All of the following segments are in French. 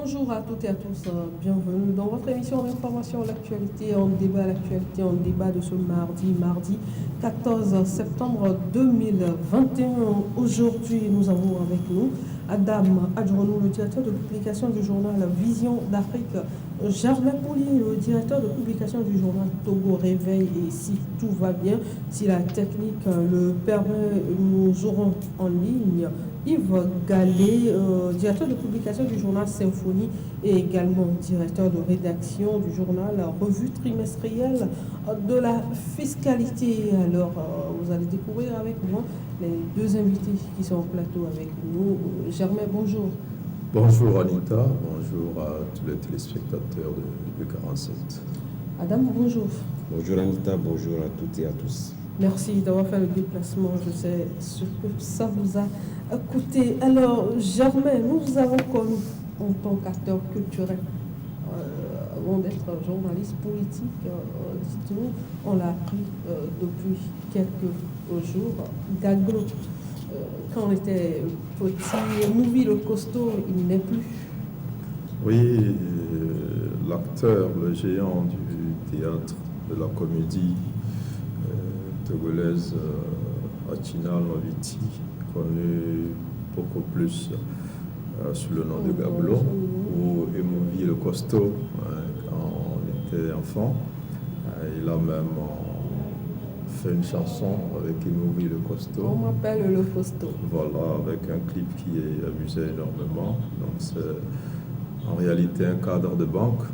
Bonjour à toutes et à tous, bienvenue dans votre émission d'information l'actualité en débat de ce mardi 14 septembre 2021. Aujourd'hui, nous avons avec nous Adam Adjournou, le directeur de publication du journal Vision d'Afrique, Germain Pouli, le directeur de publication du journal Togo Réveil, et si tout va bien, si la technique le permet, nous aurons en ligne Yves Gallet, directeur de publication du journal Symphonie et également directeur de rédaction du journal Revue trimestrielle de la fiscalité. Alors, vous allez découvrir avec moi les deux invités qui sont au plateau avec nous. Germain, bonjour. Bonjour Anita, bonjour à tous les téléspectateurs de 47. Adam, bonjour. Bonjour Anita, bonjour à toutes et à tous. Merci d'avoir fait le déplacement, je sais ce que ça vous a coûté. Alors, Germain, nous avons connu en tant qu'acteur culturel, avant d'être journaliste politique, dites-nous, on l'a appris depuis quelques jours, Daglo. Quand on était petit, Mouvi le costaud, il n'est plus. Oui, l'acteur, le géant du théâtre, de la comédie togolaise, Atina Loviti, connu beaucoup plus sous le nom de Gablo, ou Mouvi le costaud, quand on était enfant. Il a même fait une chanson avec Mouvi le costaud. On m'appelle le costaud. Voilà, avec un clip qui amusait énormément. Donc c'est en réalité un cadre de banque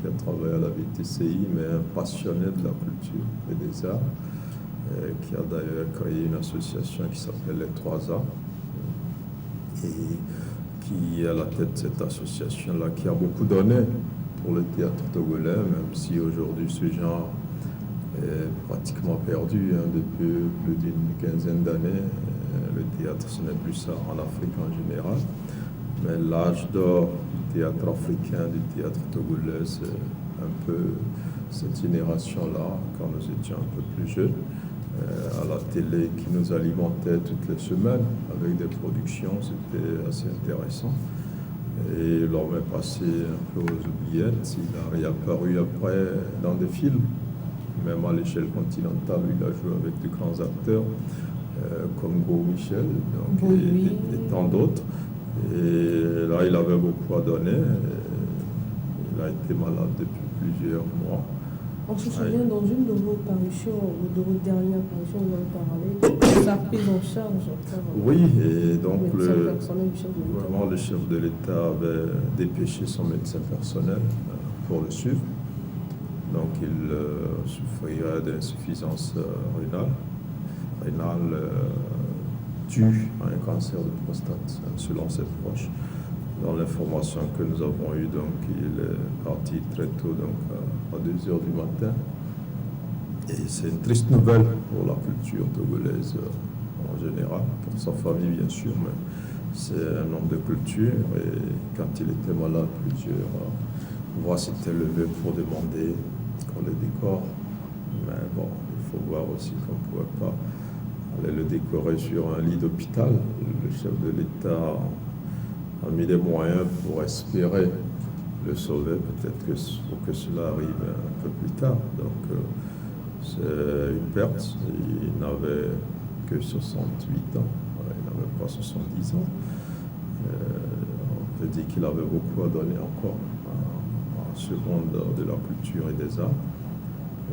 qui a travaillé à la VTCI, mais un passionné de la culture et des arts, qui a d'ailleurs créé une association qui s'appelle les 3A, et qui est à la tête de cette association-là, qui a beaucoup donné pour le théâtre togolais, même si aujourd'hui ce genre est pratiquement perdu depuis plus d'une quinzaine d'années. Le théâtre, ce n'est plus ça en Afrique en général. Mais l'âge d'or du théâtre africain, du théâtre togolais, c'est un peu cette génération-là, quand nous étions un peu plus jeunes, à la télé, qui nous alimentait toutes les semaines avec des productions. C'était assez intéressant. Et l'homme est passé un peu aux oubliettes. Il a réapparu après dans des films, même à l'échelle continentale. Il a joué avec de grands acteurs comme Go Michel donc, et tant d'autres. Et là, il avait beaucoup à donner. Il a été malade depuis plusieurs mois. On se souvient dans une de vos parutions, de votre dernière parution, vous avez parlé de sa prise en charge. Oui, et donc vraiment le chef de l'État avait dépêché son médecin personnel pour le suivre. Donc il souffrirait d'insuffisance rénale due à un cancer de prostate, selon ses proches. Dans l'information que nous avons eue, donc il est parti très tôt, donc à 2 heures du matin. Et c'est une triste nouvelle pour la culture togolaise en général, pour sa famille bien sûr, mais c'est un homme de culture. Et quand il était malade, plusieurs voix s'étaient levées pour demander qu'on le décore. Mais bon, il faut voir aussi qu'on ne pouvait pas aller le décorer sur un lit d'hôpital. Le chef de l'État a mis des moyens pour espérer le sauver, peut-être pour que cela arrive un peu plus tard. Donc c'est une perte. Il n'avait que 68 ans, il n'avait pas 70 ans. On peut dire qu'il avait beaucoup à donner encore à ce monde de la culture et des arts.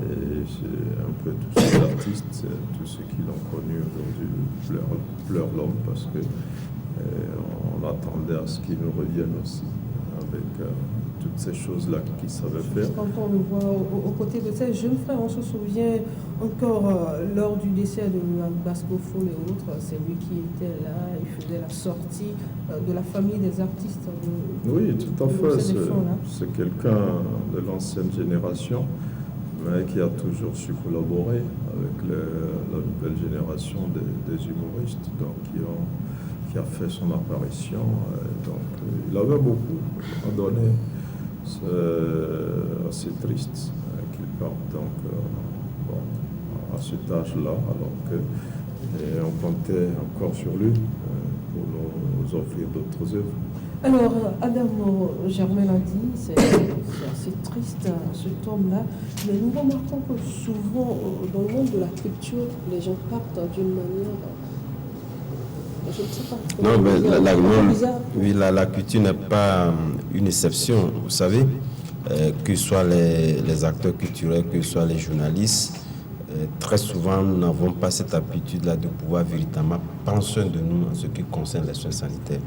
Et c'est un peu tous ces artistes, tous ceux qui l'ont connu aujourd'hui pleurent l'homme, parce que on attendait à ce qu'il nous revienne aussi avec toutes ces choses-là qu'il savait faire. Quand on le voit aux côtés de ces jeunes frères, on se souvient encore lors du décès de Basco Fall et autres, c'est lui qui était là, il faisait la sortie de la famille des artistes. Oui, tout à fait. C'est quelqu'un de l'ancienne génération, mais qui a toujours su collaborer avec la nouvelle génération des humoristes, donc qui a fait son apparition. Donc, il avait beaucoup à donner. C'est assez triste qu'il parte donc à cet âge-là, alors qu'on comptait encore sur lui pour nous offrir d'autres œuvres. Alors, Adam Germain l'a dit, c'est assez triste ce tome-là, mais nous remarquons que souvent, dans le monde de la culture, les gens partent d'une manière. Je ne sais pas. Non, mais Bizarre. oui, la culture n'est pas une exception. Vous savez, que ce soit les acteurs culturels, que ce soit les journalistes, très souvent, nous n'avons pas cette habitude-là de pouvoir véritablement prendre soin de nous en ce qui concerne les soins sanitaires.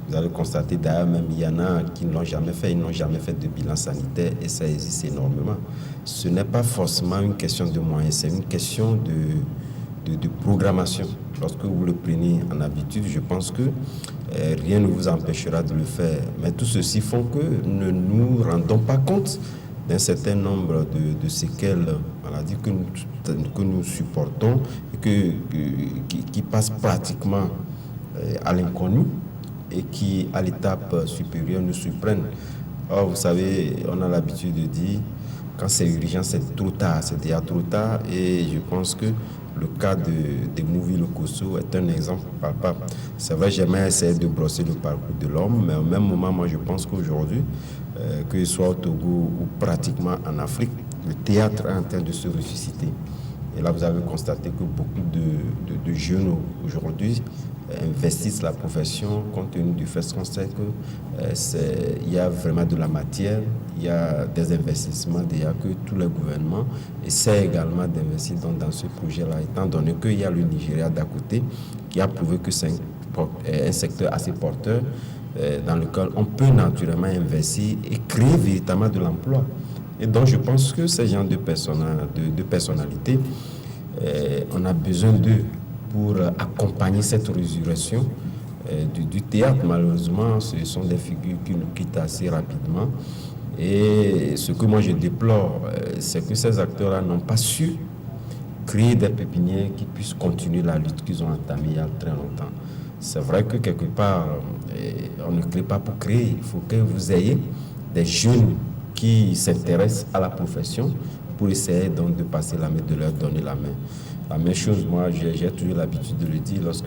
Vous allez constater d'ailleurs, même il y en a qui ne l'ont jamais fait, ils n'ont jamais fait de bilan sanitaire et ça existe énormément. Ce n'est pas forcément une question de moyens, c'est une question de programmation. Lorsque vous le prenez en habitude, je pense que rien ne vous empêchera de le faire. Mais tout ceci font que nous ne nous rendons pas compte d'un certain nombre de séquelles maladies que nous supportons et qui passent pratiquement à l'inconnu et qui, à l'étape supérieure, nous surprennent. Or, vous savez, on a l'habitude de dire, quand c'est urgent, c'est trop tard, c'est déjà trop tard. Et je pense que le cas de Mouvi Lokosso est un exemple palpable. C'est vrai, j'aimerais essayer de brosser le parcours de l'homme, mais au même moment, moi, je pense qu'aujourd'hui, que ce soit au Togo ou pratiquement en Afrique, le théâtre est en train de se ressusciter. Et là, vous avez constaté que beaucoup de jeunes aujourd'hui investissent la profession compte tenu du fait qu'on sait qu'il y a vraiment de la matière, il y a des investissements déjà que tous les gouvernements essaient également d'investir dans ce projet-là, étant donné qu'il y a le Nigeria d'à côté qui a prouvé que c'est un secteur assez porteur dans lequel on peut naturellement investir et créer véritablement de l'emploi. Et donc je pense que ces gens de personnalités, on a besoin d'eux pour accompagner cette résurrection du théâtre. Malheureusement, ce sont des figures qui nous quittent assez rapidement. Et ce que moi je déplore, c'est que ces acteurs-là n'ont pas su créer des pépinières qui puissent continuer la lutte qu'ils ont entamée il y a très longtemps. C'est vrai que quelque part, on ne crée pas pour créer. Il faut que vous ayez des jeunes qui s'intéressent à la profession pour essayer donc de passer la main, de leur donner la main. La même chose, moi, j'ai toujours l'habitude de le dire lorsque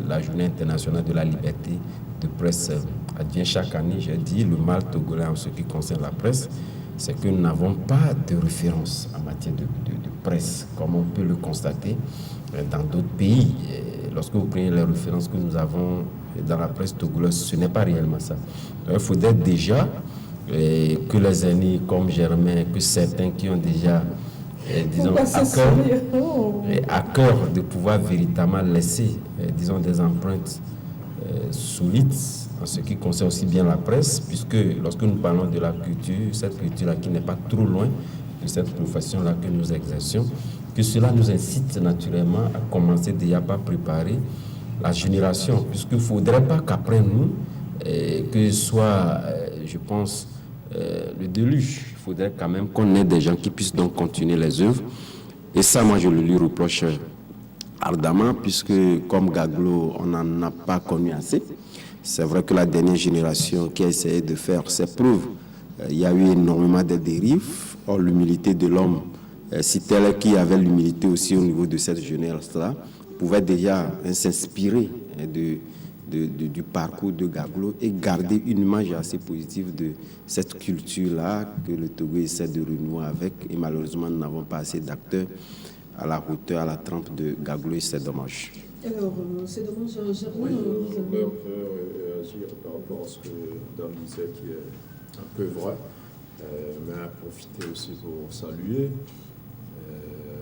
la journée internationale de la liberté de presse advient chaque année. J'ai dit le mal togolais en ce qui concerne la presse, c'est que nous n'avons pas de référence en matière de presse, comme on peut le constater dans d'autres pays. Et lorsque vous prenez les références que nous avons dans la presse togolaise, ce n'est pas réellement ça. Donc, il faudrait déjà que les aînés comme Germain, que certains qui ont déjà disons, à cœur de pouvoir véritablement laisser, disons, des empreintes solides en ce qui concerne aussi bien la presse, puisque lorsque nous parlons de la culture, cette culture-là qui n'est pas trop loin de cette profession-là que nous exercions, que cela nous incite naturellement à commencer déjà par préparer la génération, puisqu'il ne faudrait pas qu'après nous, que ce soit, je pense, le déluge. Il faudrait quand même qu'on ait des gens qui puissent donc continuer les œuvres. Et ça, moi, je le lui reproche ardemment, puisque comme Gaglo, on n'en a pas connu assez. C'est vrai que la dernière génération qui a essayé de faire ses preuves, il y a eu énormément de dérives. Or, l'humilité de l'homme, si tel qui avait l'humilité aussi au niveau de cette jeunesse-là, pouvait déjà s'inspirer du parcours de Gaglo et garder une image assez positive de cette culture-là que le Togo essaie de renouer avec. Et malheureusement, nous n'avons pas assez d'acteurs à la hauteur, à la trempe de Gaglo et c'est dommage. Alors, c'est dommage, Germain. Oui, je voulais un peu réagir par rapport à ce que Dame disait, qui est un peu vrai, mais profiter aussi pour saluer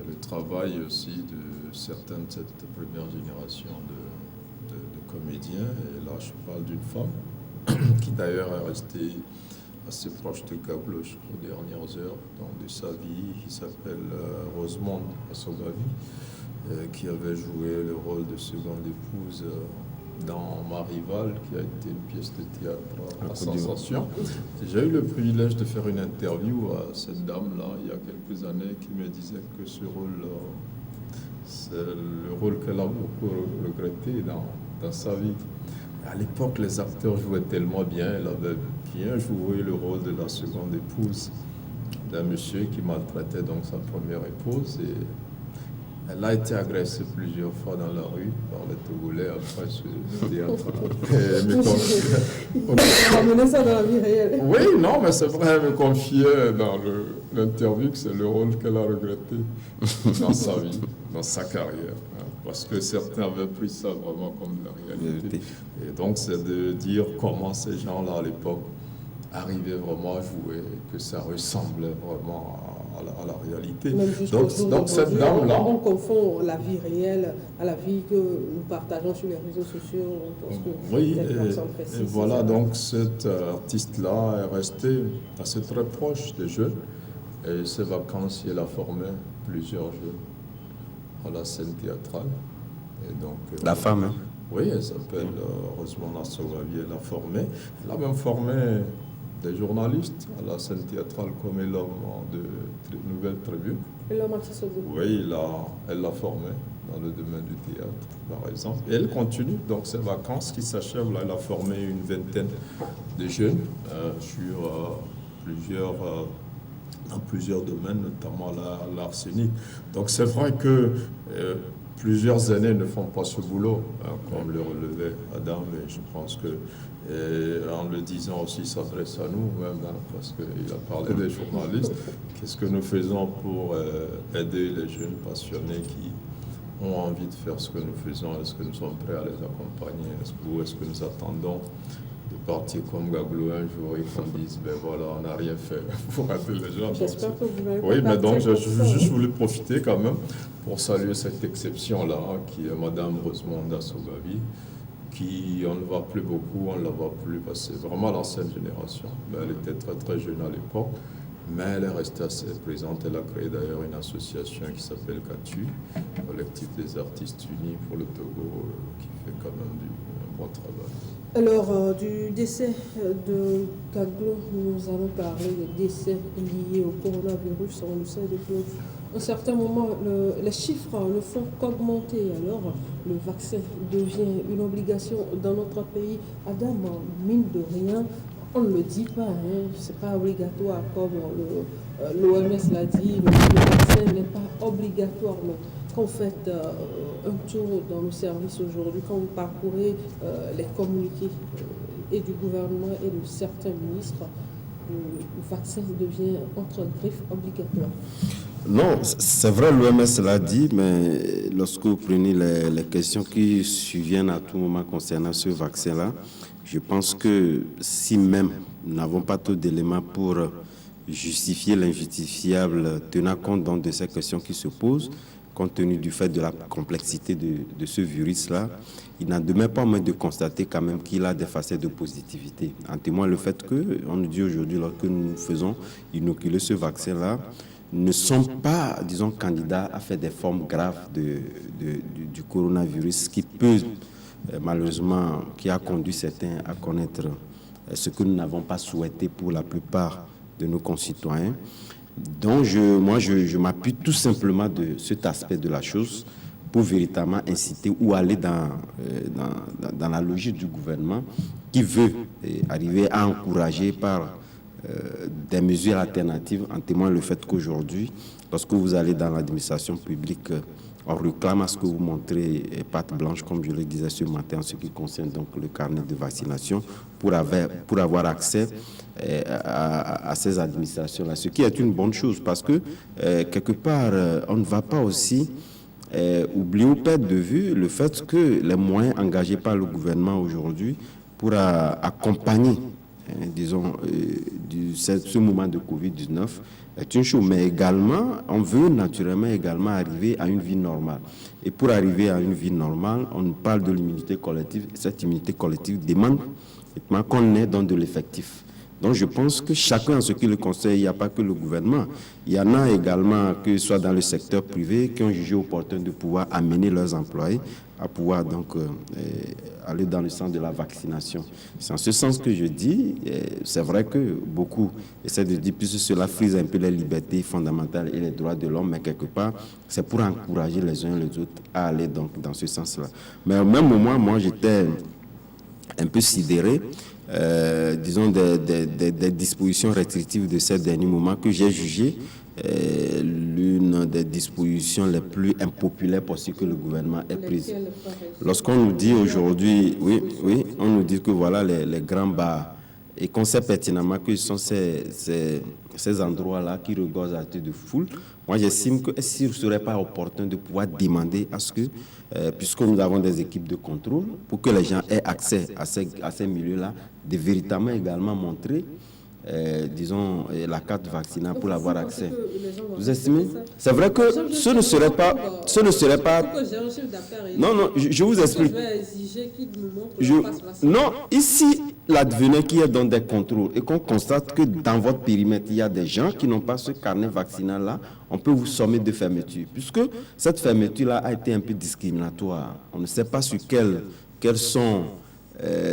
le travail aussi de certaines de cette première génération de comédiens. Et là, je parle d'une femme qui d'ailleurs est restée assez proche de Gaglo aux dernières heures de sa vie, qui s'appelle Rosemonde Assogavi, qui avait joué le rôle de seconde épouse dans Ma Rivale, qui a été une pièce de théâtre à sensation. J'ai eu le privilège de faire une interview à cette dame-là il y a quelques années qui me disait que ce rôle, c'est le rôle qu'elle a beaucoup regretté dans sa vie. À l'époque, les acteurs jouaient tellement bien, elle avait bien joué le rôle de la seconde épouse d'un monsieur qui maltraitait donc sa première épouse. Et Elle a été agressée plusieurs fois dans la rue par les Togolais après ce théâtre. Elle me confiait... Ramener ça dans la vie réelle. Oui, non, mais c'est vrai, elle me confiait dans l'interview que c'est le rôle qu'elle a regretté dans sa vie, dans sa carrière. Hein, parce que certains avaient pris ça vraiment comme de la réalité. Et donc, c'est de dire comment ces gens-là, à l'époque, arrivaient vraiment à jouer, que ça ressemblait vraiment à la réalité. Donc cette dame-là... On confond la vie réelle à la vie que nous partageons sur les réseaux sociaux. Oui, et voilà, donc cet artiste-là est resté assez très proche des jeunes. Et ces vacances, il a formé plusieurs jeunes à la scène théâtrale. Et donc, la femme, hein? Oui, elle s'appelle Rosemona Sogavi, elle a formé. Elle a même formé des journalistes à la scène théâtrale comme l'homme de Nouvelle Tribune. Et l'homme artiste. Oui, elle l'a formé dans le domaine du théâtre, par exemple. Et elle continue, donc ces vacances qui s'achèvent, là, elle a formé une vingtaine de jeunes sur dans plusieurs domaines, notamment l'arsenic. Donc c'est vrai que plusieurs années ne font pas ce boulot, hein, comme le relevait Adam, et je pense que, en le disant aussi, s'adresse à nous, même, hein, parce qu'il a parlé des journalistes. Qu'est-ce que nous faisons pour aider les jeunes passionnés qui ont envie de faire ce que nous faisons? Est-ce que nous sommes prêts à les accompagner? Est-ce que nous attendons de partir comme Gaglo un jour et qu'on dise, ben voilà, on n'a rien fait pour aider les gens? J'espère que vous n'avez pas. Oui, mais donc je juste voulais profiter quand même pour saluer cette exception-là, qui est Madame Rosemonda Sogavi, qui, on ne voit plus beaucoup, on ne la voit plus, parce que c'est vraiment l'ancienne génération. Mais elle était très très jeune à l'époque, mais elle est restée assez présente. Elle a créé d'ailleurs une association qui s'appelle CATU, Collectif des Artistes Unis pour le Togo, qui fait quand même un bon travail. Alors, du décès de Gaglo, nous allons parler des décès liés au coronavirus. On le sait depuis un certain moment, les chiffres ne font qu'augmenter. Alors, le vaccin devient une obligation dans notre pays. Adam, mine de rien, on ne le dit pas, hein, c'est pas obligatoire comme l'OMS l'a dit, le vaccin n'est pas obligatoire. Mais quand vous faites un tour dans nos services aujourd'hui, quand vous parcourez les communiqués et du gouvernement et de certains ministres, le vaccin devient entre griffes obligatoire. Non, c'est vrai, l'OMS l'a dit, mais lorsque vous prenez les questions qui surviennent à tout moment concernant ce vaccin-là, je pense que si même nous n'avons pas trop d'éléments pour justifier l'injustifiable, tenant compte donc de ces questions qui se posent, compte tenu du fait de la complexité de ce virus-là, il n'en demeure pas moins de constater quand même qu'il a des facettes de positivité. En témoigne le fait qu'on nous dit aujourd'hui, lorsque nous faisons inoculer ce vaccin-là, ne sont pas, disons, candidats à faire des formes graves du coronavirus, qui peut, malheureusement, qui a conduit certains à connaître ce que nous n'avons pas souhaité pour la plupart de nos concitoyens. Donc, je m'appuie tout simplement de cet aspect de la chose pour véritablement inciter ou aller dans la logique du gouvernement qui veut arriver à encourager par des mesures alternatives. En témoigne le fait qu'aujourd'hui, lorsque vous allez dans l'administration publique, on réclame à ce que vous montrez patte blanche, comme je le disais ce matin, en ce qui concerne donc le carnet de vaccination, pour avoir accès à ces administrations-là, ce qui est une bonne chose, parce que quelque part, on ne va pas aussi oublier ou perdre de vue le fait que les moyens engagés par le gouvernement aujourd'hui pour accompagner disons, ce moment de Covid-19 est une chose, mais également, on veut naturellement également arriver à une vie normale. Et pour arriver à une vie normale, on nous parle de l'immunité collective. Cette immunité collective demande qu'on ait dans de l'effectif. Donc je pense que chacun en ce qui le conseille, il n'y a pas que le gouvernement. Il y en a également, que ce soit dans le secteur privé, qui ont jugé opportun de pouvoir amener leurs employés à pouvoir donc aller dans le sens de la vaccination. C'est en ce sens que je dis, c'est vrai que beaucoup essaient de dire, puisque cela frise un peu les libertés fondamentales et les droits de l'homme, mais quelque part, c'est pour encourager les uns et les autres à aller donc dans ce sens-là. Mais au même moment, moi, j'étais un peu sidéré, disons, des dispositions restrictives de ces derniers moments que j'ai jugées l'une des dispositions les plus impopulaires possibles que le gouvernement ait prises. Lesquels, par exemple? Lorsqu'on nous dit aujourd'hui, oui, on nous dit que voilà les grands bars, et qu'on sait pertinemment que ce sont ces endroits-là qui regorgent à tête de foule, moi j'estime que s'il ne serait pas opportun de pouvoir demander à ce que, puisque nous avons des équipes de contrôle, pour que les gens aient accès à ces milieux-là, de véritablement également montrer disons, la carte vaccinale pour avoir accès. Vous estimez? C'est vrai que ce ne serait pas... Non, non, je vous explique. Non, ici, l'advenant qui est dans des contrôles et qu'on constate que dans votre périmètre, il y a des gens qui n'ont pas ce carnet vaccinal-là, on peut vous sommer de fermeture. Puisque cette fermeture-là a été un peu discriminatoire. On ne sait pas sur quelles sont,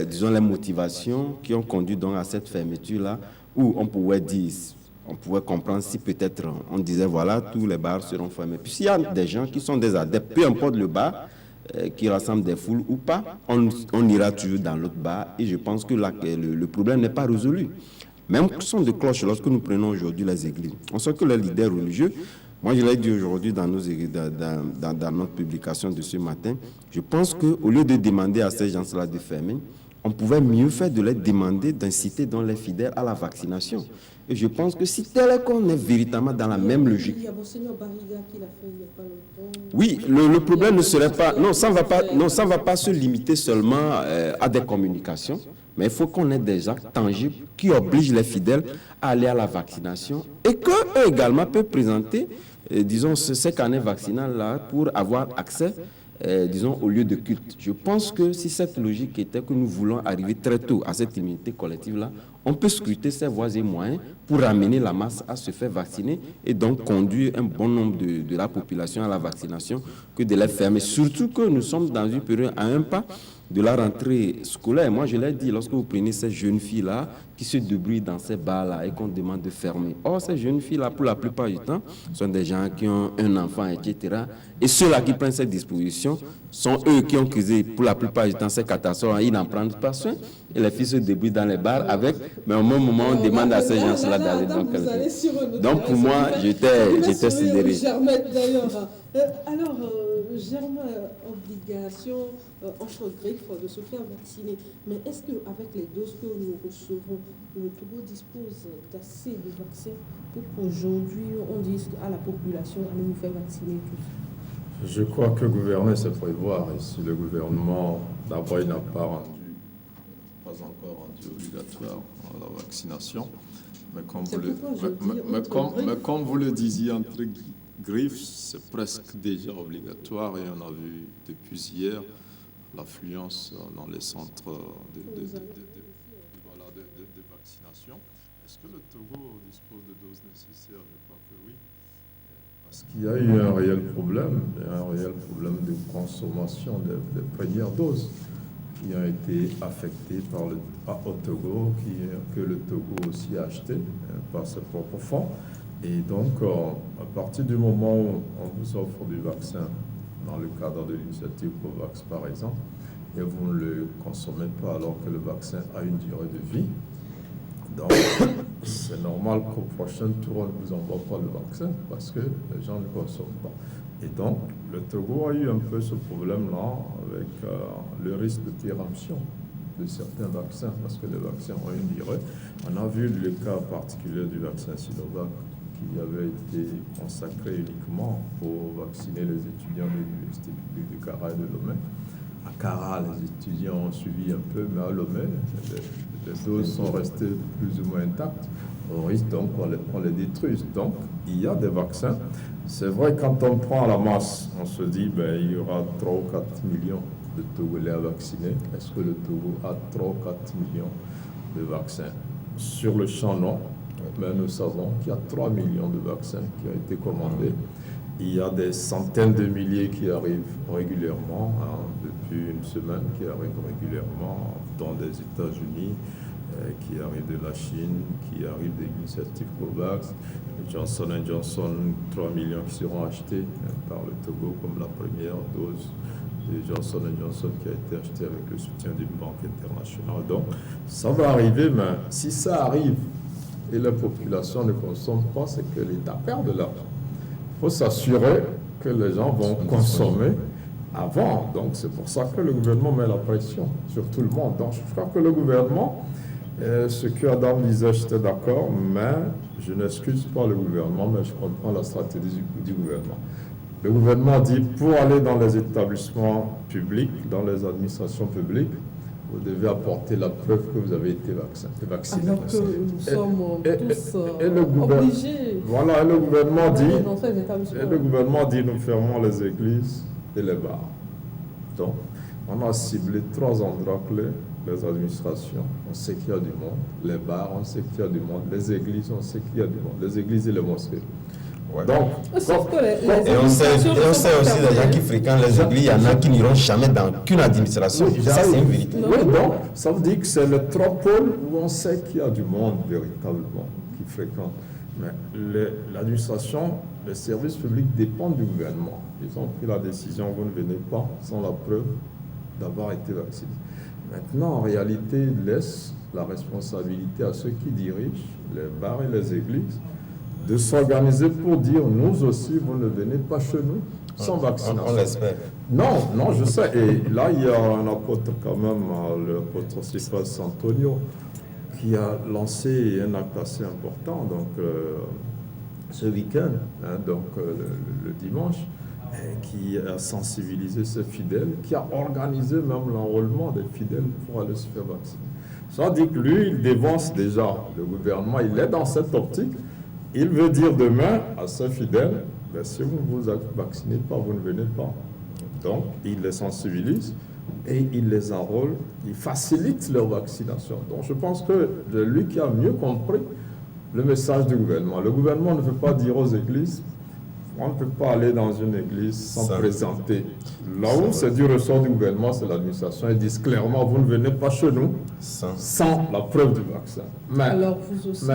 disons, les motivations qui ont conduit donc à cette fermeture-là, où on pouvait comprendre si peut-être on disait voilà, tous les bars seront fermés. Puis s'il y a des gens qui sont des adeptes, peu importe le bar, qui rassemble des foules ou pas, on ira toujours dans l'autre bar et je pense que le problème n'est pas résolu. Même son de cloche, lorsque nous prenons aujourd'hui les églises, on sait que les leaders religieux, moi je l'ai dit aujourd'hui dans notre publication de ce matin, je pense qu'au lieu de demander à ces gens-là de fermer, on pouvait mieux faire de les demander d'inciter dans les fidèles à la vaccination. Et je pense que si tel est qu'on est véritablement dans la même logique. Il y a Monseigneur Barriga qui l'a fait il n'y a pas longtemps. Oui, le problème ne serait pas... Non, ça ne va pas se limiter seulement à des communications, mais il faut qu'on ait des actes tangibles qui obligent les fidèles à aller à la vaccination et qu'eux également peuvent présenter, disons, ces carnets vaccinaux-là pour avoir accès disons, au lieu de culte. Je pense que si cette logique était que nous voulons arriver très tôt à cette immunité collective-là, on peut scruter ces voies et moyens pour ramener la masse à se faire vacciner et donc conduire un bon nombre de la population à la vaccination que de les fermer. Surtout que nous sommes dans une période à un pas de la rentrée scolaire. Moi, je l'ai dit, lorsque vous prenez ces jeunes filles-là qui se débrouillent dans ces bars-là et qu'on demande de fermer. Or, ces jeunes filles-là, pour la plupart du temps, sont des gens qui ont un enfant, etc. Et ceux-là qui prennent cette disposition sont eux qui ont causé, pour la plupart du temps, ces catastrophes. Ils n'en prennent pas soin. Et les filles se débrouillent dans les bars avec, mais au même moment, on demande à ces gens-là d'aller dans quelque... Donc, pour moi, j'étais sidéré. Alors, Germain, obligation entre griffes de se faire vacciner. Mais est-ce qu'avec les doses que nous recevons, le Togo dispose d'assez de vaccins pour qu'aujourd'hui on dise à la population allez nous faire vacciner tous? Je crois que gouverner, c'est prévoir. Et si le gouvernement, d'abord, il n'a pas encore rendu obligatoire la vaccination, mais comme vous le disiez, entre griffes, c'est presque déjà obligatoire et on a vu depuis hier l'affluence dans les centres de vaccination. Est-ce que le Togo dispose de doses nécessaires? Je crois que oui. Parce qu'il y a eu un réel problème de consommation des premières doses qui ont été affectées au Togo, que le Togo aussi a acheté par ses propres fonds. Et donc, à partir du moment où on vous offre du vaccin dans le cadre de l'initiative COVAX, par exemple, et vous ne le consommez pas alors que le vaccin a une durée de vie, donc c'est normal qu'au prochain tour, on ne vous envoie pas le vaccin parce que les gens ne consomment pas. Et donc, le Togo a eu un peu ce problème-là avec le risque de péremption de certains vaccins parce que les vaccins ont une durée. On a vu le cas particulier du vaccin Sinovac qui avait été consacré uniquement pour vacciner les étudiants de l'Université publique de Kara et de Lomé. À Kara, les étudiants ont suivi un peu, mais à Lomé, les doses sont restées plus ou moins intactes. On risque donc qu'on les détruise. Donc, il y a des vaccins. C'est vrai, quand on prend la masse, on se dit il y aura 3 ou 4 millions de Togolais à vacciner. Est-ce que le Togo a 3 ou 4 millions de vaccins? Sur le champ, non. Mais nous savons qu'il y a 3 millions de vaccins qui ont été commandés. Il y a des centaines de milliers qui arrivent régulièrement, depuis une semaine, qui arrivent régulièrement dans les États-Unis, qui arrivent de la Chine, qui arrivent des initiatives COVAX. Johnson & Johnson, 3 millions qui seront achetés par le Togo comme la première dose de Johnson & Johnson qui a été achetée avec le soutien d'une banque internationale. Donc, ça va arriver, mais si ça arrive et la population ne consomme pas, c'est que l'État perd de l'argent. Il faut s'assurer que les gens vont consommer avant. Donc c'est pour ça que le gouvernement met la pression sur tout le monde. Donc je crois que le gouvernement, ce que Adam disait, j'étais d'accord, mais je n'excuse pas le gouvernement, mais je comprends la stratégie du gouvernement. Le gouvernement dit, pour aller dans les établissements publics, dans les administrations publiques, vous devez apporter la preuve que vous avez été vacciné. Alors que nous sommes tous obligés voilà, et le gouvernement dit, dans ces établissements. et le gouvernement dit, nous fermons les églises et les bars. Donc, on a ciblé 3 endroits clés, les administrations, on sait qu'il y a du monde, les bars, on sait qu'il y a du monde, les églises, on sait qu'il y a du monde, les églises et les mosquées. Ouais. Donc, et on sait aussi les gens qui fréquentent les églises, il y en a qui n'iront jamais dans aucune administration. Ça, c'est une vérité. Oui, donc, ça veut dire que c'est le 3 pôles où on sait qu'il y a du monde véritablement qui fréquente. Mais l'administration, les services publics dépendent du gouvernement. Ils ont pris la décision, vous ne venez pas sans la preuve d'avoir été vacciné. Maintenant, en réalité, ils laissent la responsabilité à ceux qui dirigent les bars et les églises de s'organiser pour dire, nous aussi, vous ne venez pas chez nous sans vaccination. On l'espère. Non, je sais. Et là, il y a un apôtre quand même, l'apôtre Cephas Antonio, qui a lancé un acte assez important, donc ce week-end, le dimanche, qui a sensibilisé ses fidèles, qui a organisé même l'enrôlement des fidèles pour aller se faire vacciner. Ça dit que lui, il dévance déjà le gouvernement, il est dans cette optique. Il veut dire demain à ses fidèles, ben, si vous ne vous vaccinez pas, vous ne venez pas. Donc, il les sensibilise et il les enrôle, il facilite leur vaccination. Donc, je pense que c'est lui qui a mieux compris le message du gouvernement. Le gouvernement ne veut pas dire aux églises, on ne peut pas aller dans une église sans présenter. Là où c'est du ressort du gouvernement, c'est l'administration. Ils disent clairement, vous ne venez pas chez nous sans la preuve du vaccin. Mais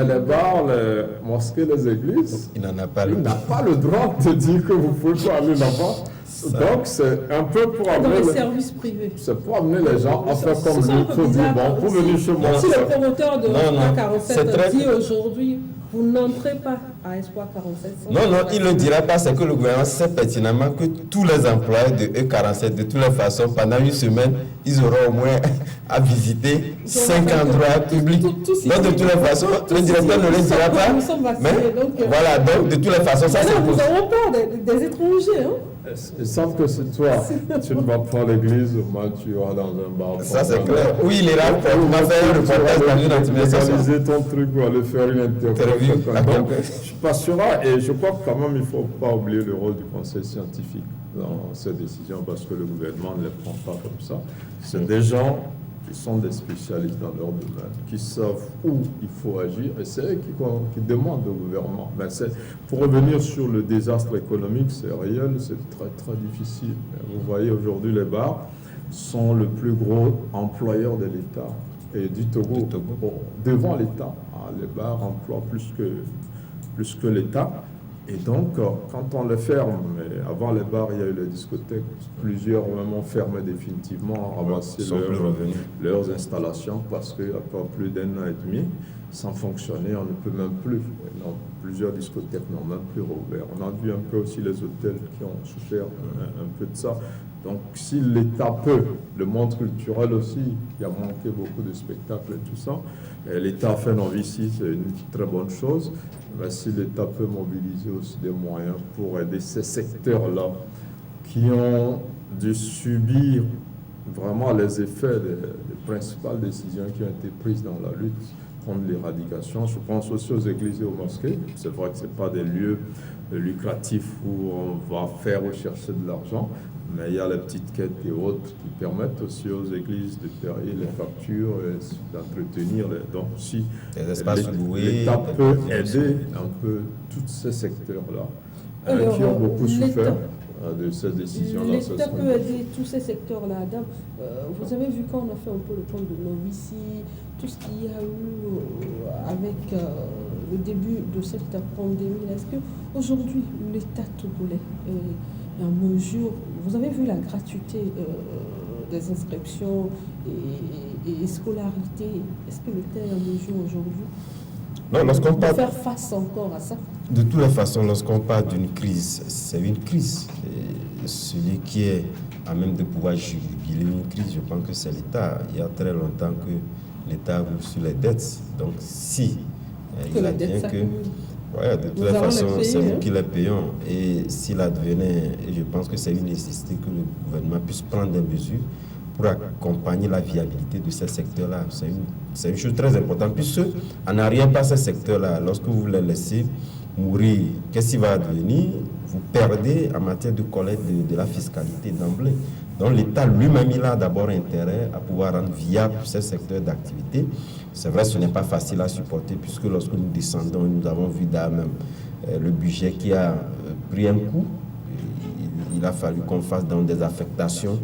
les bars, les mosquées, les églises, il n'a pas le droit de dire que vous ne pouvez pas aller là-bas. Donc c'est un peu pour amener les services privés. C'est pour amener les gens à faire comme lui, pour dire, bon, pour venir chez moi. Si le promoteur de Espoir 47 dit aujourd'hui, vous n'entrez pas à Espoir 47. Non, il ne le dira pas, c'est que le gouvernement sait pertinemment que tous les employés de E47, de toutes les façons, pendant une semaine, ils auront au moins à visiter 5 endroits publics. Donc de toutes les façons, le directeur ne le dira pas. Mais voilà, donc de toutes les façons, ça c'est nous avons peur des étrangers. Hein? Ils savent que c'est toi. Tu ne vas pas à l'église, moi tu vas dans un bar. Ça c'est clair. Oui, il est là, on va faire un reportage dans une administration. Organiser ton truc ou aller faire une interview. Donc, je passerai et je crois que quand même il ne faut pas oublier le rôle du conseil scientifique dans ces décisions parce que le gouvernement ne les prend pas comme ça. C'est des gens qui sont des spécialistes dans leur domaine, qui savent où il faut agir, et c'est eux qui demandent au gouvernement. Ben pour revenir sur le désastre économique, c'est réel, c'est très très difficile. Vous voyez aujourd'hui les bars sont le plus gros employeur de l'État et du Togo. Devant l'État. Les bars emploient plus que l'État. Et donc, quand on les ferme, mais avant les bars, il y a eu les discothèques, plusieurs même ont fermé définitivement, ramassé leurs installations parce qu'il n'y a pas plus d'1 an et demi, sans fonctionner, on ne peut même plus. Non, plusieurs discothèques n'ont même plus rouvert. On a vu un peu aussi les hôtels qui ont souffert un peu de ça. Donc, si l'État peut, le monde culturel aussi, qui a manqué beaucoup de spectacles et tout ça, l'État a fait non ici, c'est une très bonne chose. Mais si l'État peut mobiliser aussi des moyens pour aider ces secteurs-là qui ont dû subir vraiment les effets des principales décisions qui ont été prises dans la lutte contre l'éradication. Je pense aussi aux églises et aux mosquées. C'est vrai que ce n'est pas des lieux lucratifs où on va faire ou chercher de l'argent, mais il y a les petites quêtes et autres qui permettent aussi aux églises de payer les factures et d'entretenir. Donc, si l'État peut aider un peu tous ces secteurs-là qui ont beaucoup souffert de ces décisions-là. L'État peut aider tous ces secteurs-là. Adam, vous avez vu quand on a fait un peu le compte de Novici, tout ce qu'il y a eu avec le début de cette pandémie. Est-ce qu'aujourd'hui, l'État togolais est en mesure, vous avez vu la gratuité des inscriptions et scolarité, est-ce que l'État est en mesure aujourd'hui Non, lorsqu'on de parle, faire face encore à ça? de toutes les façons, lorsqu'on parle d'une crise, c'est une crise. Et celui qui est à même de pouvoir juguler une crise, je pense que c'est l'État. Il y a très longtemps que l'État roule sur les dettes. Donc, si Que il la advient dette que... s'accumule. Ouais, de toutes Nous les allons les façons, payer, c'est nous hein. qui les payons. Et s'il advenait, et je pense que c'est une nécessité que le gouvernement puisse prendre des mesures pour accompagner la viabilité de ces secteurs-là. C'est une chose très importante, puisque en n'arrivant pas ces secteurs-là, lorsque vous les laissez mourir, qu'est-ce qui va advenir? Vous perdez en matière de collecte de la fiscalité d'emblée. Donc l'État lui-même, il a d'abord intérêt à pouvoir rendre viable ces secteurs d'activité. C'est vrai, ce n'est pas facile à supporter, puisque lorsque nous descendons, nous avons vu même le budget qui a pris un coup. Il a fallu qu'on fasse dans des affectations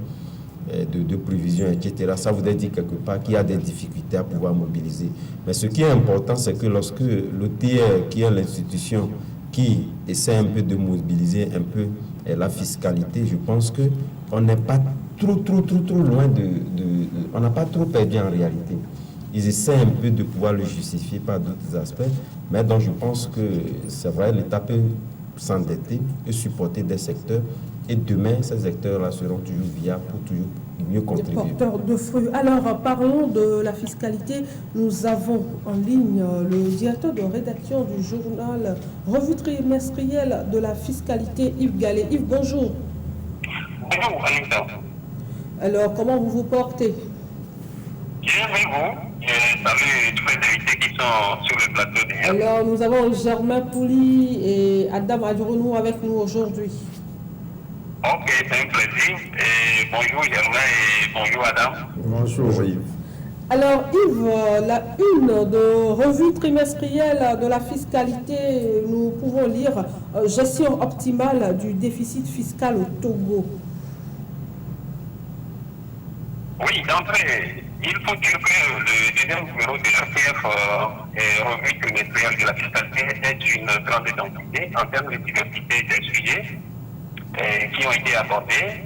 de prévisions, etc. Ça voudrait dire quelque part qu'il y a des difficultés à pouvoir mobiliser. Mais ce qui est important, c'est que lorsque l'OTR, qui est l'institution qui essaie un peu de mobiliser un peu la fiscalité, je pense qu'on n'est pas trop loin on n'a pas trop perdu en réalité. Ils essaient un peu de pouvoir le justifier par d'autres aspects, mais donc je pense que c'est vrai, l'État peut s'endetter et supporter des secteurs. Et demain, ces secteurs-là seront toujours viables pour toujours mieux Des contribuer. porteurs de fruits. Alors, parlons de la fiscalité. Nous avons en ligne le directeur de rédaction du journal Revue trimestrielle de la fiscalité, Yves Gallet. Yves, bonjour. Bonjour, Anita. Alors, comment vous vous portez? Bien, oui, vous. Salut tous les invités qui sont sur le plateau d'hier. Alors, nous avons Germain Pouli et Adam Adjourounou avec nous aujourd'hui. Ok, c'est un plaisir. Et bonjour Germain et bonjour Adam. Bonjour Yves. Alors Yves, la une de revue trimestrielle de la fiscalité, nous pouvons lire gestion optimale du déficit fiscal au Togo. Oui, d'entrée, il faut dire que le deuxième numéro de l'ACF, revue trimestrielle de la fiscalité, est une grande identité en termes de diversité des sujets qui ont été abordés,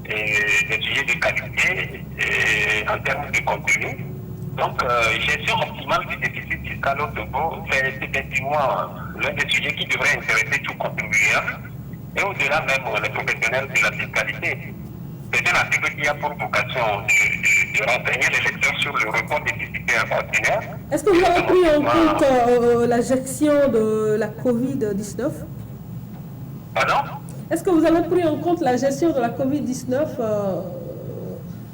des sujets de qualité en termes de contenu. Donc, gestion optimale du déficit fiscal au Togo, c'est effectivement l'un des sujets qui devrait intéresser tout contribuable et au-delà même les professionnels de la fiscalité. C'est un article qui a pour vocation de renseigner les lecteurs sur le report déficitaire ordinaire. Est-ce que vous avez pris en compte la gestion de la Covid-19? Pardon? Est-ce que vous avez pris en compte la gestion de la Covid-19,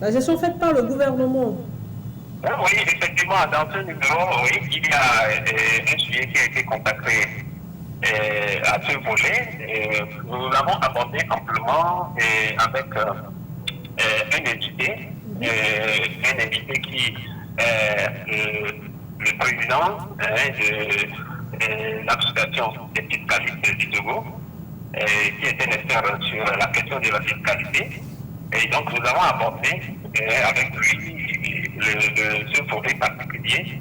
la gestion faite par le gouvernement? Oui, effectivement, dans ce numéro, oui, il y a un sujet qui a été consacré à ce volet. Nous l'avons abordé amplement avec un invité qui est le président de l'association des fiscalistes du Togo, qui est un expert sur la question de la fiscalité. Et donc, nous avons abordé avec lui ce volet particulier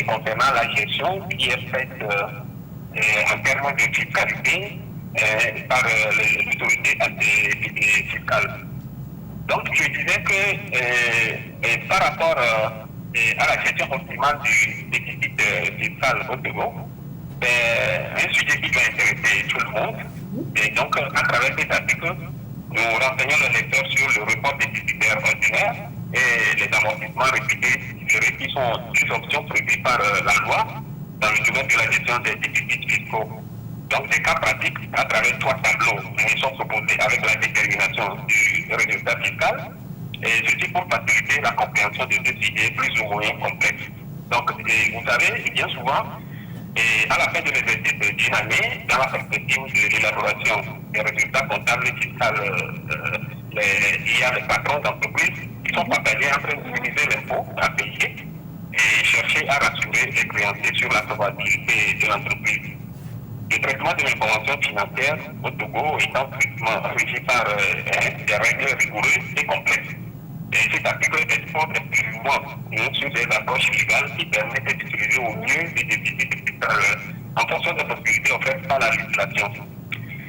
concernant la gestion qui est faite en termes de fiscalité par l'autorité fiscale. Donc, je disais que par rapport à la gestion optimale du déficit fiscal au Togo, c'est un sujet qui va intéresser tout le monde. Et donc, à travers cet article, nous renseignons le lecteur sur le report déficitaire ordinaire et les amortissements répétés qui sont deux options prévues par la loi dans le domaine de la gestion des déficits fiscaux. Donc, des cas pratiques à travers trois tableaux qui sont proposés avec la détermination du résultat fiscal, et ceci pour faciliter la compréhension de deux sujets plus ou moins complexes. Donc, vous savez, bien souvent, et à la fin de l'exercice d'une année, dans la perspective de l'élaboration des résultats comptables et fiscaux, il y a les patrons d'entreprises qui sont partagés entre minimiser l'impôt à payer et chercher à rassurer les créanciers sur la solvabilité de l'entreprise. Le traitement de l'information financière au Togo étant strictement régi par des règles rigoureuses et complexes. Et cet article expose exclusivement sur des approches légales qui permettent d'utiliser au mieux les déficits fiscaux en fonction des possibilités offertes par la législation.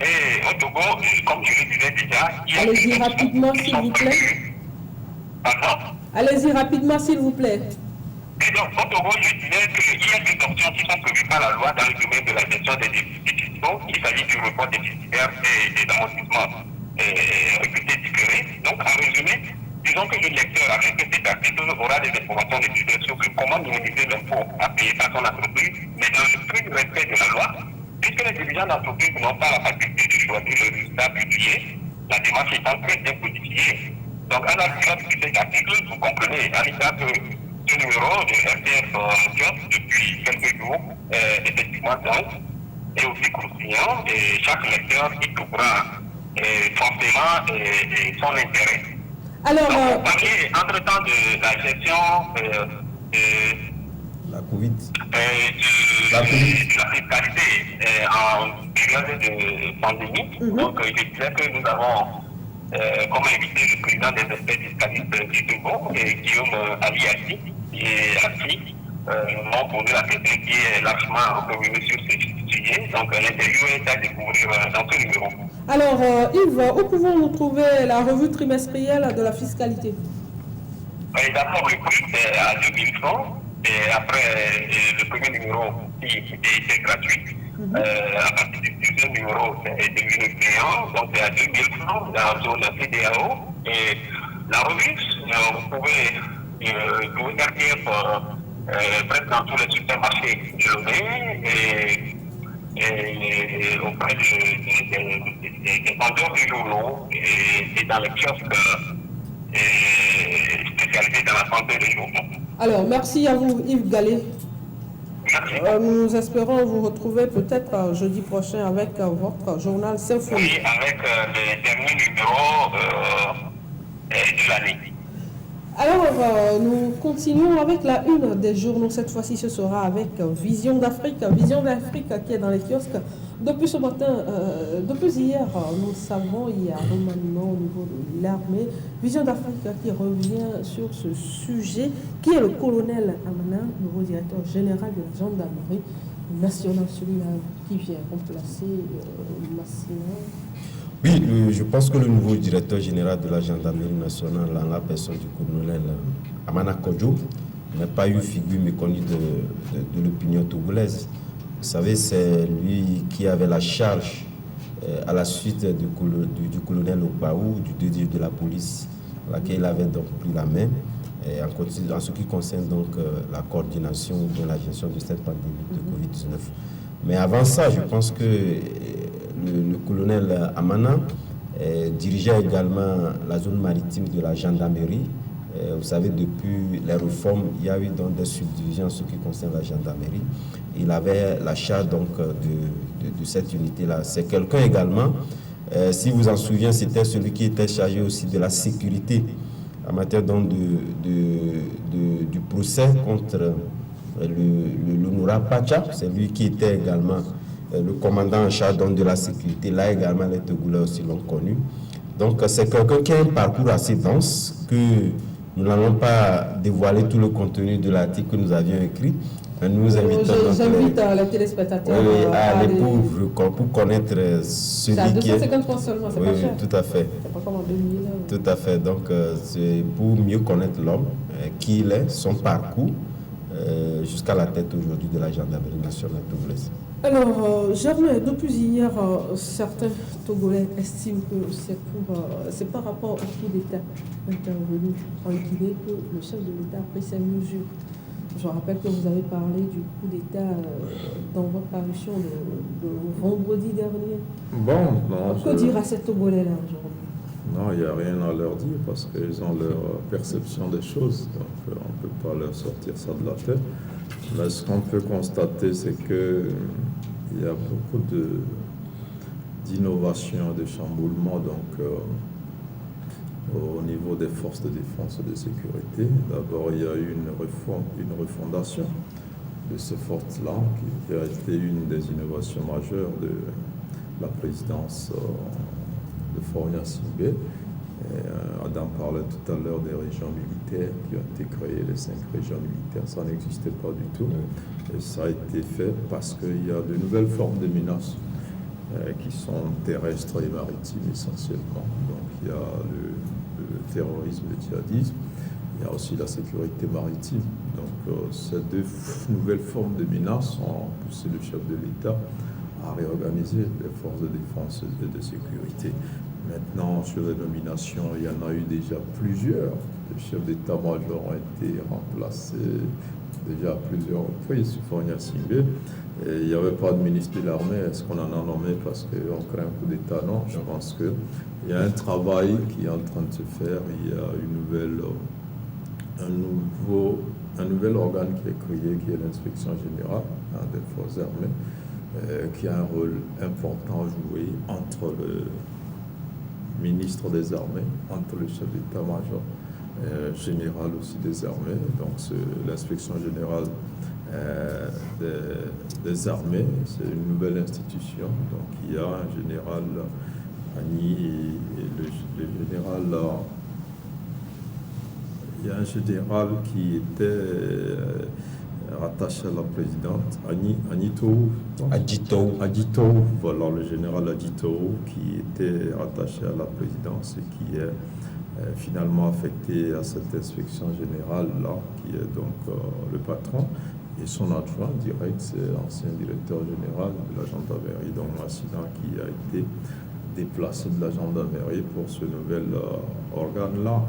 Et au Togo, comme je le disais déjà, il y a Allez-y rapidement, s'il vous plaît. Pardon? Allez-y rapidement, s'il vous plaît. Et donc, au Togo, je disais qu'il y a des options qui sont prévues par la loi dans le domaine de la gestion des déficits fiscaux. Il s'agit du report déficitaire et des amortissements réputés différés. Donc, en résumé, disons que le lecteur, avec cet article, aura des informations nécessaires sur comment minimiser l'impôt à payer par son entreprise, mais dans le strict respect de la loi, puisque les dirigeants d'entreprise n'ont pas la faculté de choisir le résultat publié, la démarche étant très bien codifiée. Donc, à la lecture de cet article, vous comprenez, à l'état que ce numéro de RTF Job, depuis quelques jours, effectivement dense et aussi croustillant, et chaque lecteur y trouvera forcément son intérêt. Alors, donc, vous parliez entre-temps de la gestion la Covid. De la fiscalité en période de pandémie. Donc, je disais que nous avons comme invité le président des experts fiscalistes du Togo, Guillaume Aliassi, et Assi, m'ont posé la question qui est largement revenue sur ce sujet. Donc, l'interview est à découvrir dans ce numéro. Alors, Yves, où pouvons-nous trouver la revue trimestrielle de la fiscalité? D'abord, le prix est à 2000 francs. Et après, le premier numéro qui était gratuit. À partir du deuxième numéro, c'est devenu payant. Donc, c'est à 2000 francs dans la zone CDAO. Et la revue, vous pouvez trouver RTF presque dans tous les supermarchés de Lomé et auprès des vendeurs de journaux et dans les kiosques spécialisés dans la santé des journaux. Alors, merci à vous, Yves Gallet. Merci. Nous espérons vous retrouver peut-être jeudi prochain avec votre journal Symphonie. Oui, avec les derniers numéros de l'année. Alors, nous continuons avec la une des journaux. Cette fois-ci, ce sera avec Vision d'Afrique. Vision d'Afrique qui est dans les kiosques. Depuis ce matin, depuis hier, nous savons, il y a un remaniement au niveau de l'armée. Vision d'Afrique qui revient sur ce sujet, qui est le colonel Amana, nouveau directeur général de la gendarmerie nationale, celui-là qui vient remplacer Massina. Oui, je pense que le nouveau directeur général de la gendarmerie nationale, en la personne du colonel Amana Kodjo, n'a pas eu figure méconnue de l'opinion togolaise. Vous savez, c'est lui qui avait la charge à la suite du colonel Opaou, du DG de la police, à laquelle il avait donc pris la main, en ce qui concerne donc la coordination de la gestion de cette pandémie de Covid-19. Mais avant ça, je pense que le colonel Amana dirigeait également la zone maritime de la gendarmerie. Vous savez, depuis les réformes, il y a eu donc des subdivisions en ce qui concerne la gendarmerie. Il avait la charge donc de cette unité-là. C'est quelqu'un également, si vous en souvenez, c'était celui qui était chargé aussi de la sécurité en matière donc du procès contre l'honorable Pacha. C'est lui qui était également le commandant en charge donc de la sécurité. Là également, les Togolais aussi l'ont connu. Donc c'est quelqu'un qui a un parcours assez dense que nous n'allons pas dévoiler tout le contenu de l'article que nous avions écrit. Nous invitons j'invite les téléspectateurs à aller pour connaître celui qui est... 250 francs seulement, c'est pas cher. Tout à fait. C'est pas comme en 2000. Tout à fait. Donc, c'est pour mieux connaître l'homme, qui il est, son parcours, jusqu'à la tête aujourd'hui de la gendarmerie nationale togolaise. Alors, Germain, depuis hier, certains Togolais estiment que c'est par rapport au coup d'État intervenu en Guinée que le chef de l'État a pris ses mesures. Je rappelle que vous avez parlé du coup d'État dans votre parution de vendredi dernier. Bon, non. Que dira ces Togolais-là aujourd'hui? Non, il n'y a rien à leur dire parce qu'ils ont leur perception des choses. Donc, on ne peut pas leur sortir ça de la tête. Mais ce qu'on peut constater, c'est qu'il y a beaucoup d'innovations, de chamboulements au niveau des forces de défense et de sécurité. D'abord, il y a eu une refondation de ces forces-là qui a été une des innovations majeures de la présidence de Faure Gnassingbé. Adam parlait tout à l'heure des régions militaires qui ont été créées, les 5 régions militaires. Ça n'existait pas du tout. Et ça a été fait parce qu'il y a de nouvelles formes de menaces qui sont terrestres et maritimes essentiellement. Donc il y a le terrorisme, le djihadisme. Il y a aussi la sécurité maritime. Donc, ces deux nouvelles formes de menaces ont poussé le chef de l'État à réorganiser les forces de défense et de sécurité. Maintenant, sur les nominations, il y en a eu déjà plusieurs. Les chefs d'état-major ont été remplacés déjà à plusieurs reprises sous Fournier Singbe. Il n'y avait pas de ministre de l'armée. Est-ce qu'on en a nommé parce qu'on craint un coup d'État? Non, je pense qu'il y a un travail qui est en train de se faire. Il y a un nouvel organe qui est créé, qui est l'inspection générale des forces armées, qui a un rôle important à jouer entre le ministre des Armées, entre le chef d'état-major général aussi des armées, donc c'est l'inspection générale des armées, c'est une nouvelle institution, donc il y a un général Agny et le général, il y a un général qui était rattaché à la présidente, Adjito, voilà, le général Adjito qui était rattaché à la présidence et qui est finalement affecté à cette inspection générale-là, qui est donc le patron. Et son adjoint direct, c'est l'ancien directeur général de la gendarmerie, donc Massina, qui a été déplacé de la gendarmerie pour ce nouvel organe-là.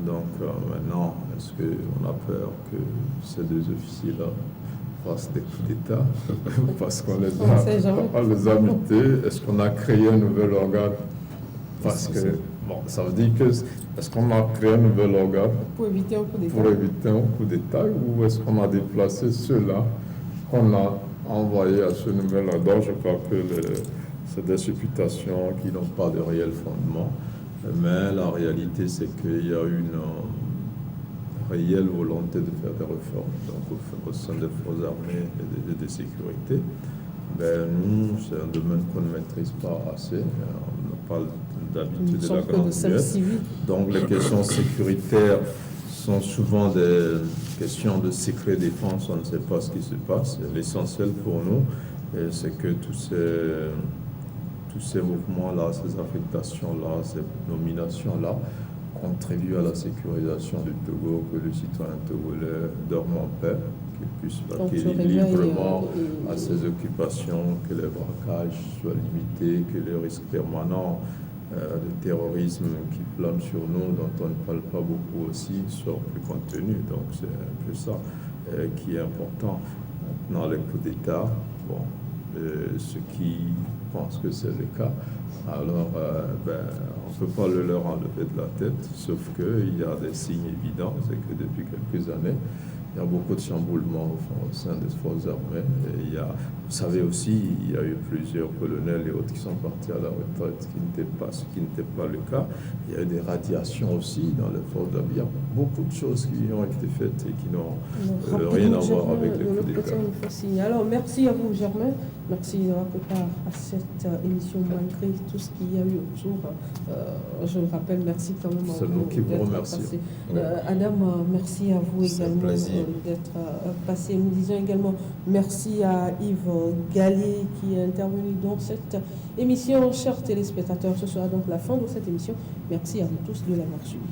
Donc maintenant, est-ce qu'on a peur que ces deux officiers-là fassent des coups d'État parce qu'on les a mutés? Est-ce qu'on a créé un nouvel organe? Parce que, bon, ça veut dire que, est-ce qu'on a créé un nouvel organe pour éviter un coup d'État? Ou est-ce qu'on a déplacé ceux-là qu'on a envoyés à ce nouvel organe? Je crois que c'est des supputations qui n'ont pas de réel fondement. Mais la réalité, c'est qu'il y a une réelle volonté de faire des réformes donc, au sein des forces armées et de sécurité. Ben, nous, c'est un domaine qu'on ne maîtrise pas assez. On parle d'habitude de la grande muette. Donc les questions sécuritaires sont souvent des questions de secret défense. On ne sait pas ce qui se passe. L'essentiel pour nous, c'est que tous ces mouvements-là, ces affectations-là, ces nominations-là contribuent à la sécurisation du Togo, que le citoyen togolais dorme en paix, qu'il puisse vaquer librement à ses occupations, que les braquages soient limités, que les risques permanents de terrorisme qui planent sur nous, dont on ne parle pas beaucoup aussi, soient plus contenus. Donc c'est un peu ça qui est important. Maintenant, les coups d'État, bon, ceux qui pensent que c'est le cas, alors on ne peut pas le leur enlever de la tête, sauf qu'il y a des signes évidents, c'est que depuis quelques années, il y a beaucoup de chamboulements au sein des forces armées. Et vous savez aussi, il y a eu plusieurs colonels et autres qui sont partis à la retraite, ce qui n'était pas le cas. Il y a eu des radiations aussi dans les forces armées. Il y a beaucoup de choses qui ont été faites et qui n'ont rien à voir avec les coups d'État. Alors, merci à vous, Germain. Merci d'avoir pris part à cette émission malgré tout ce qu'il y a eu autour. Je vous rappelle, merci quand même à vous. C'est nous qui vous remercions. Adam, merci à vous également d'être passé. Nous disons également merci à Yves Gallet qui est intervenu dans cette émission. Chers téléspectateurs, ce sera donc la fin de cette émission. Merci à vous tous de l'avoir suivi.